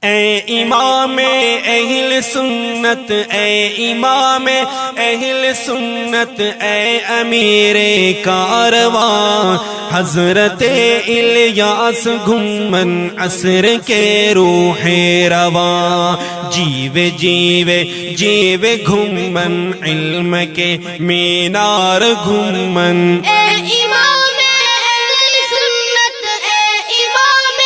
اے امام اہل سنت، اے امام اہل سنت، اے امیر کارواں حضرت الیاس گھمن عصر کے روح رواں، جیوے جیوے جیوے گھمن علم کے مینار گھمن۔ اے امام اہل سنت، اے امام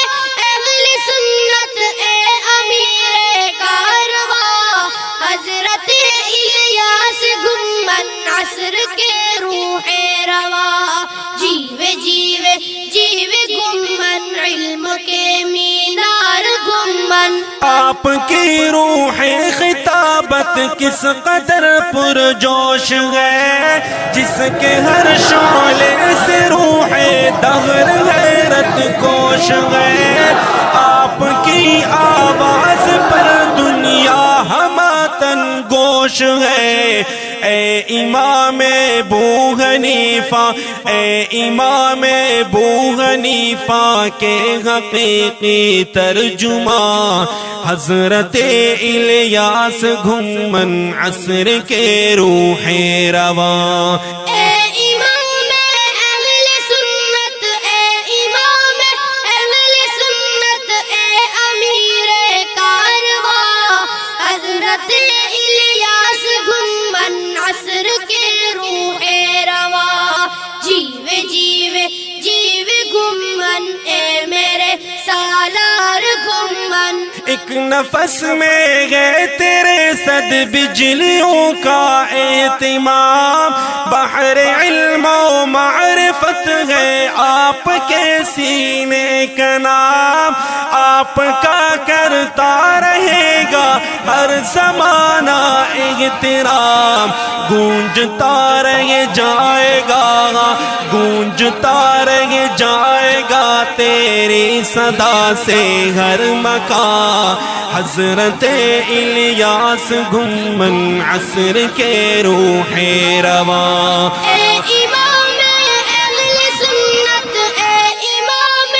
اہل سنت، اے امیر کارواں حضرت الیاس گھمن عصر کے روح رواں، جیوے جیوے جیوے گھمن علم کے مینار گھمن۔ آپ کی روح خطابت کس قدر پرجوش ہے، جس کے ہر شعلے سے روح دہر غیرت کوش ہے، آپ کی آواز پر دنیا ہماتن گوش ہے۔ اے امام ابو حنیفہ، اے امام ابو حنیفہ کے حقیقی ترجمہ حضرت الیاس گھمن عصر کے روح رواں۔ اے امام اہل سنت، اے امام اہل سنت، اے امیر کارواں حضرت الیاس گھمن عصر کے روح رواں، جیوے جیوے جیوے گھمن اے میرے سالار گھمن۔ ایک نفس میں ہے تیرے صد بجلیوں کا اہتمام، بحر علم و معرفت ہے آپ کے سینے کا نام، آپ کا کرتا رہے گا ہر زمانہ احترام، گونجتا رہ جائے گا گونجتا رہ جائے گا تیری صدا سے ہر مکان، حضرت الیاس گھمن عصر کے روح رواں۔ اے امام اہل سنت، اے امام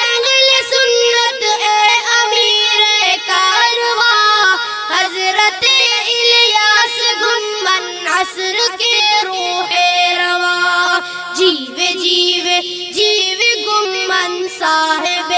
اہل سنت، اے امیر کارواں حضرت الیاس گھمن عصر کے روح رواں، جیوے جیوے جیوے گھمن صاحب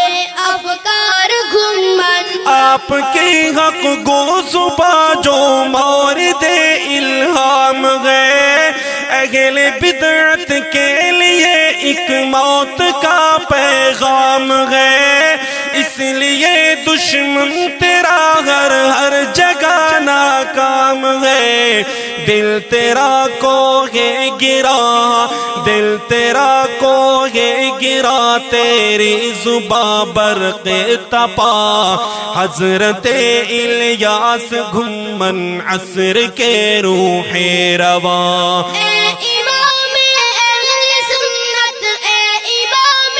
افکار گھمن۔ آپ کے حق گو زباں جو مورد الہام ہے، اہل بدعت کے لیے ایک موت کا پیغام ہے، اس لیے دشمن تیرا ہر جگہ ناکام ہے، دل تیرا کو ہے گرا، دل تیرا کو ہے گرا، تیری زباں برق تپا، حضرت الیاس گھمن عصر کے روح رواں۔ اے امام اہل سنت، اے امام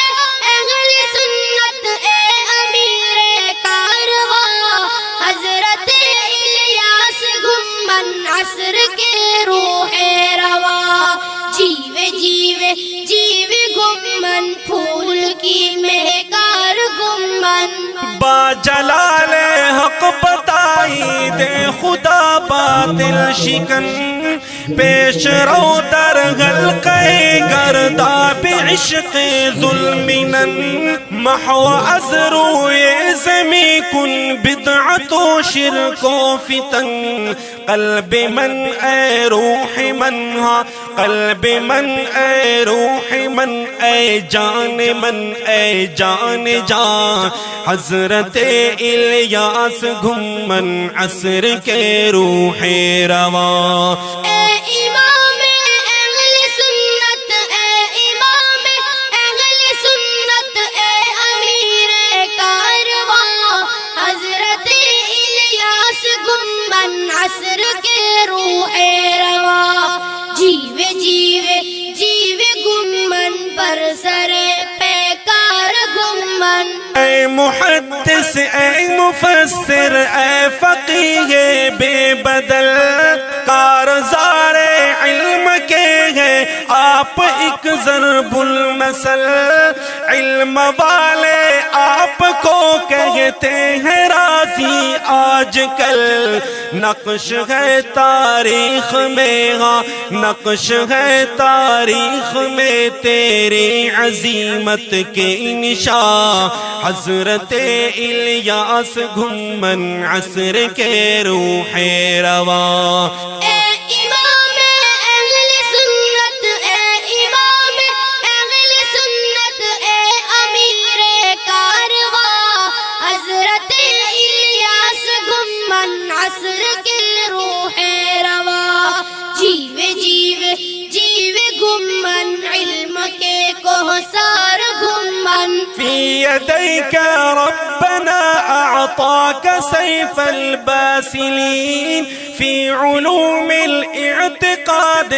اہل سنت، اے امیر کارواں حضرت الیاس گھمن عصر کے روح رواں، جیوے جیوے جیوے گھمن پھول کی مہکار گھمن۔ با جلال حق بتائی دے خدا باطل شکن، پیش رو در حلقہ گرداب عشق ظلمنن، محو از روئے زمیں کن بدعت و شرک و فتن، قلب من اے روح من، ہاں قلب من اے روح من، اے جان من اے جان جان، حضرت الیاس گھمن عصر کے روح رواں۔ اے امام اہل سنت، اے امام اہل سنت، اے امیر کارواں حضرت الیاس گھمن عصر کے روح رواں، جیوے جیوے جیوے گھمن پر سر پیکار گھمن۔ اے محدث اے مفسر اے فقیہ بے بدل، کارزار علم کے ہیں آپ آپ ایک ضرب المثل علم والے آپ کو کہتے ہیں راضی آج کل نقش ہے تاریخ میں ہاں نقش ہے تاریخ میں تیری عظیمت کے نشان حضرت الیاس گھمن عصر کے روح رواں عصر کے روح رواں جیوے جیوے جیوے گمن علم کے کوثر گمن في يديك ربنا أعطاك سيف الباسلين في علوم الاعتقاد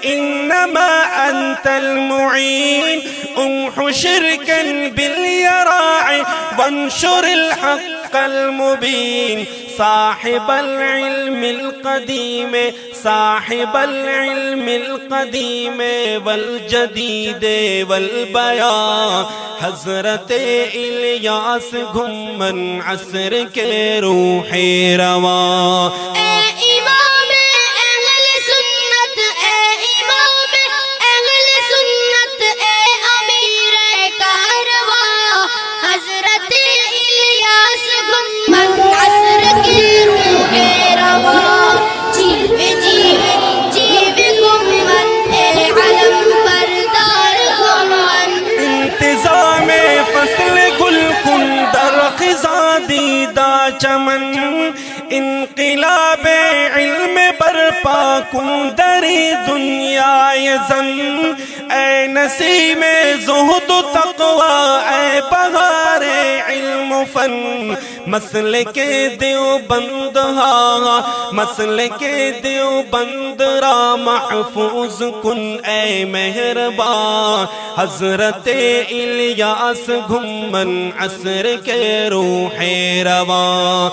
إنما أنت المعين امح شركا باليراع وانشر الحق المبين صاحب العلم القديم صاحب العلم القديم والجديد والبيان حضرت الیاس گھمن عصر کے روح رواں دیدہ چمن انقلاب علم برپا کن دری دنیا زن اے نسیم زہد و تقوی اے بہار علم و فن مسلک دیوبند ہاں مسلک دیوبند را محفوظ کن اے مہربان حضرت الیاس گھمن عصر کے روح رواں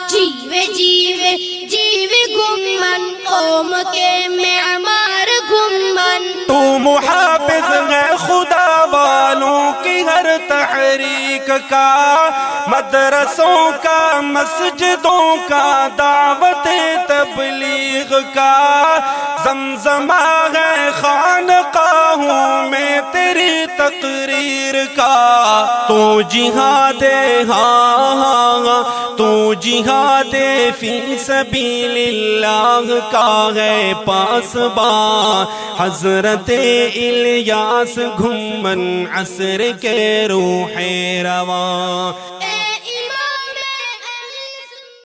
جیوے جیوے جیوے گمن قوم کے معمار گمن تو محافظ ہے خدا والوں کی ہر تحریک کا مدرسوں کا مسجدوں کا دعوت تبلیغ کا زمزمہ ہے خانقاہوں میں تیری تقریر کا تو جہاد ہاں تو جہاد فی سبیل اللہ کا ہے پاسبان حضرت الیاس گھمن عصر کے روح